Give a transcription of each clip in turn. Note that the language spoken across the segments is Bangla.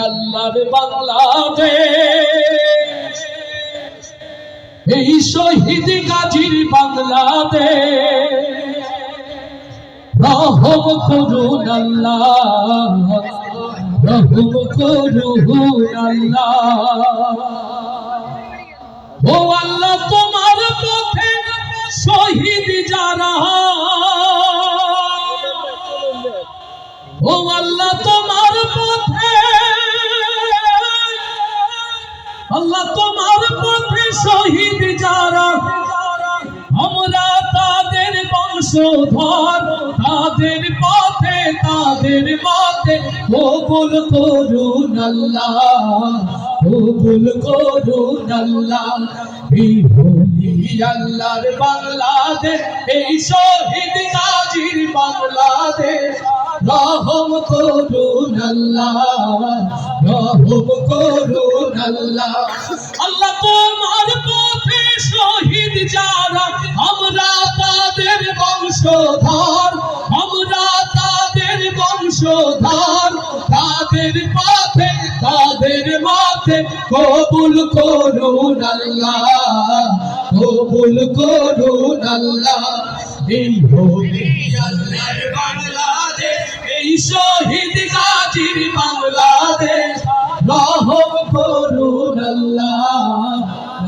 আল্লাহর বাংলাদেশ, এই শহীদ গাজীর বাংলাদেশ, রহম করুন আল্লাহ, রহম করুন আল্লাহ। ও আল্লাহ তোমার পথে শহীদ যারা, ও আল্লাহ তোমার পথে, আল্লাহ তোমার পথে শহীদ যারা, আমরা তাদের বংশধর, তাদের পথে তাদের মতে কবুল করুন আল্লাহ, কবুল করুন আল্লাহ। এই হোলি আল্লাহর বাংলাদেশ, এই শহীদ গাজীর বাংলাদেশ, রহম করুন আল্লাহ, রহম করুন আল্লাহ। আল্লাহ তোমার পথে শহীদ যারা, আমরা তাদের বংশধর, আমরা তাদের বংশধর, তাদের পথে তাদের মতে কবুল করুন আল্লাহ, কবুল করুন আল্লাহ। এই হোলি আল্লাহর বাংলাদেশ, এই শহীদ গাজীর বাংলাদেশ, রহম করুন আল্লাহ,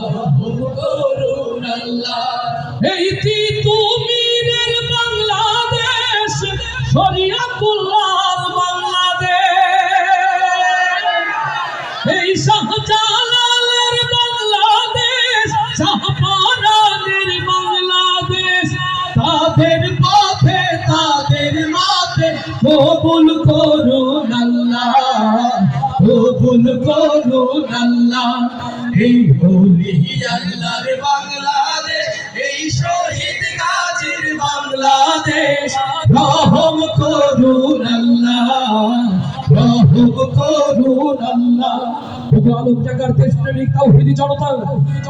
রহম করুন আল্লাহ। এই তিতুমীরের বাংলাদেশ, শরিয়াতুল্লাহর বাংলাদেশ, এই শাহজালালের বাংলাদেশ, শাহপরানের বাংলাদেশ, তাদের পথে তাদের মাঝে কবুল করুন আল্লাহ, কবুল করুন আল্লাহ। এই হোলি আল্লাহর বাংলাদেশ, এই শহীদ গাজীর বাংলাদেশ, রহম করুন আল্লাহ, রহম করুন আল্লাহ। আলোক জাগার দেশপ্রেমিক তাওহীদি জনতা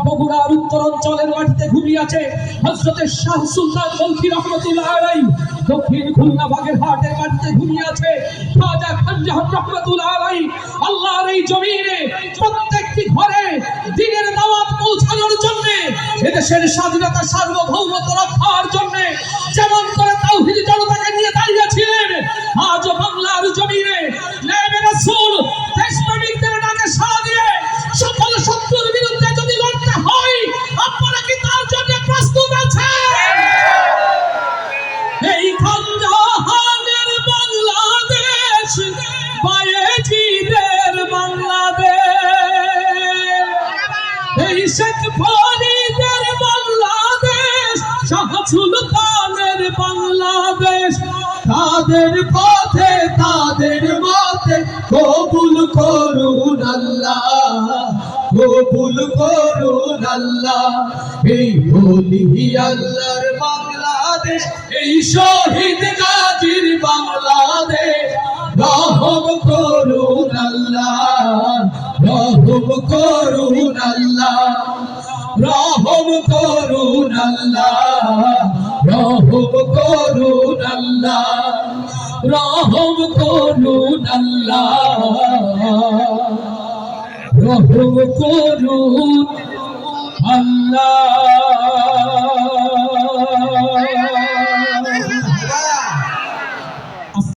বগুড়ার উত্তরাঞ্চলের মাটিতে ঘুমিয়ে আছে হযরত শাহ সুলতান বলখী রহমাতুল্লাহ আলাইহি, দক্ষিণ খুলনা বাগেরহাটের মাটিতে ঘুমিয়ে আছে খাজা খানজাহান রহমাতুল্লাহ আলাইহি। আল্লাহর এই জমিনে প্রত্যেকটি ঘরে দ্বীনের দাওয়াত পৌঁছানোর জন্য, এদেশের স্বাধীনতা সার্বভৌমত্ব রক্ষার জন্য যেমন করে তাওহীদি জনতাকে নিয়ে দাঁড়িয়েছিলেন, আজ বাংলার জমিনে নায়েবে রাসূল দেশপ্রেমিকদের ডাকে সাড়া দিয়ে সকল শত্রুর বিরুদ্ধে যদি লড়তে হয়, আপনারা কি তার জন্য প্রস্তুত আছেন? এই খানজাহানের বাংলাদেশ, বায়েজিদের বাংলাদেশ, এই শেখ ফরিদের বাংলাদেশ, শাহ সুলতানের বাংলাদেশ, তাদের পথে তাদের মতে কবুল করুন আল্লাহ, কবুল করুন আল্লাহ। এই হোলি আল্লাহর বাংলাদেশ, এই শহীদ গাজীর বাংলাদেশ, রহম করুন আল্লাহ, রহম করুন আল্লাহ, রহম করুন আল্লাহ, রহম করুন আল্লাহ, রহম করুন আল্লাহ, রহম করুন আল্লাহ।